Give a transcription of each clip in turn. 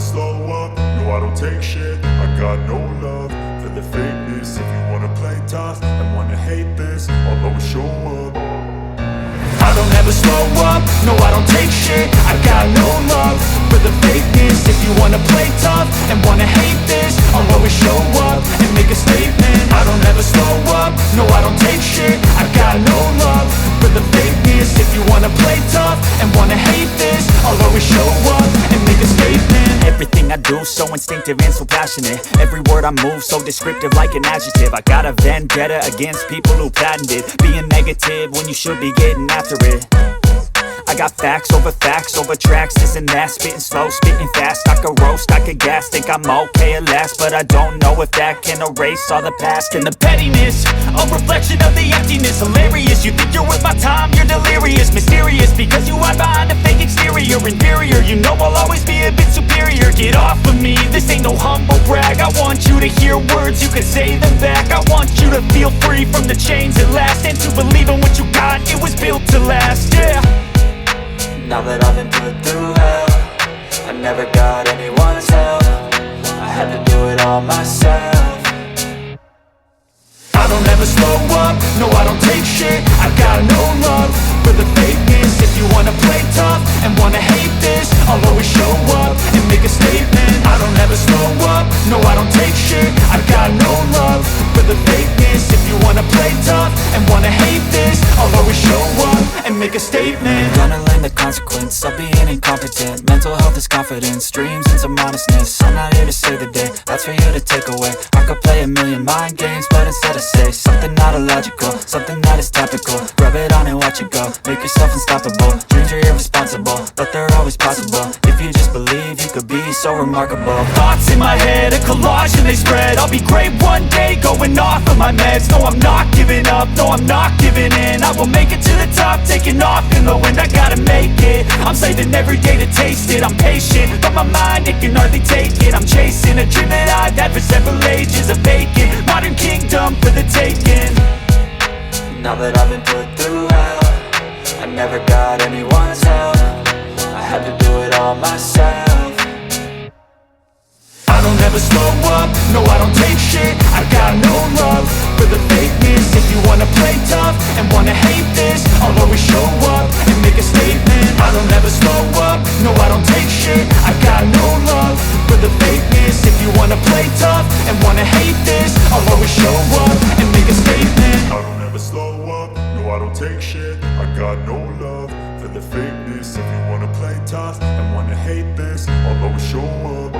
slow up, no I don't take shit. I got no love for the fakeness. If you wanna play tough and wanna hate this, I'll always show up. I don't ever slow up, no I don't take shit. I got no love for the fakeness. If you wanna play tough and wanna hate this, I'll always show up and make a statement. I don't ever slow up, no I don't take shit. I got no love for the fakeness. If you wanna play tough and wanna hate this, I'll always show up and make a statement. Everything I do so instinctive and so passionate. Every word I move so descriptive like an adjective. I got a vendetta against people who patented being negative when you should be getting after it. I got facts over tracks, this and that. Spitting slow, spitting fast. I could roast, I could gas. Think I'm okay at last, but I don't know if that can erase all the past. And the pettiness, a reflection of the emptiness. Hilarious, you think you're worth my time, you're delirious. Mysterious, because you hide behind a fake exterior. Inferior, you know I'll always be a bit superior. Get off of me, this ain't no humble brag. I want you to hear words, you can say them back. I want you to feel free from the chains at last, and to believe in what you got, it was built to last, yeah. Now that I've been put through hell, I never got anyone's help. I had to do it all myself. I don't ever slow up, no I don't take shit. I got no love for the fakeness. If you wanna play tough and wanna hate this, I'll always show up and make a statement. I don't ever slow up, no I don't take shit. I got no love for the fakeness. If you wanna play tough and wanna hate this, I'll always show up and make a statement. Gonna learn the consequence of being incompetent. Mental health is confidence, dreams and some honestness. I'm not here to save the day, that's for you to take away. I could play a million mind games, but instead I say something not illogical, something that is topical. Rub it on and watch it go, make yourself unstoppable. Dreams are irresponsible, but they're always possible. If you just believe, you could be so remarkable. Thoughts in my head, a collage and they spread. I'll be great one day, going off of my meds. No, I'm not giving up, no, I'm not giving in. I will make it to the top, taking off in the wind. I gotta make it, I'm saving every day to taste it. I'm patient, but my mind, it can hardly take it. I'm chasing a dream that I've had for several ages. A vacant, modern kingdom for the taking. Now that I've been put through hell, I never got anyone's help. I had to do it all myself. I don't ever slow up, no I don't take shit. I got no love for the fakeness. If you wanna play tough and wanna hate this, I'll always show up and make a statement. I don't ever slow up, no I don't take shit. I got no love for the fakeness. If you wanna play tough and wanna hate this, I'll always show up and make a statement. I don't ever slow up, no I don't take shit. I got no love for the fakeness. If you wanna play tough and wanna hate this, I'll always show up.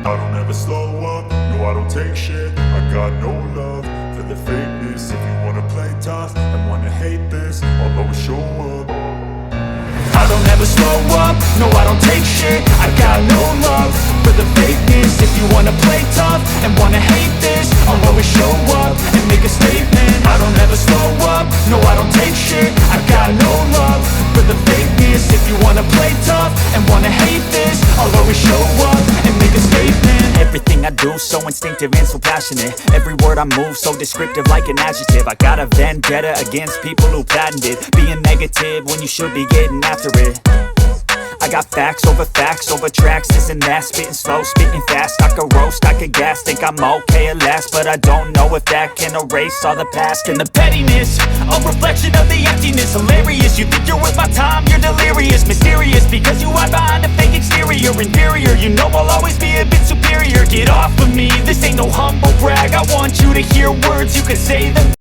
I don't ever slow up, no I don't take shit. I got no love for the fakeness. If you wanna play tough and wanna hate this, I'll always show up. I don't ever slow up, no I don't take shit. I got no love for the fakeness. If you wanna play tough and wanna hate this, I'll always show up and make a statement. I don't ever slow up, no I don't take shit. I got no love for the fakeness. If you wanna play tough and wanna hate this, I'll always show up and make a statement. Everything I do so instinctive and so passionate. Every word I move so descriptive like an adjective. I got a vendetta against people who patented being negative when you should be getting after it. I got facts over tracks, this and that. Spitting slow, spitting fast. I could roast, I could gas. Think I'm okay at last, but I don't know if that can erase all the past. And the pettiness, a reflection of the emptiness. Hilarious, you think you're worth my time, you're delirious. Mysterious, because you hide behind a fake exterior. Inferior, you know I'll always be a bit superior. Get off of me, this ain't no humble brag. I want you to hear words, you can say them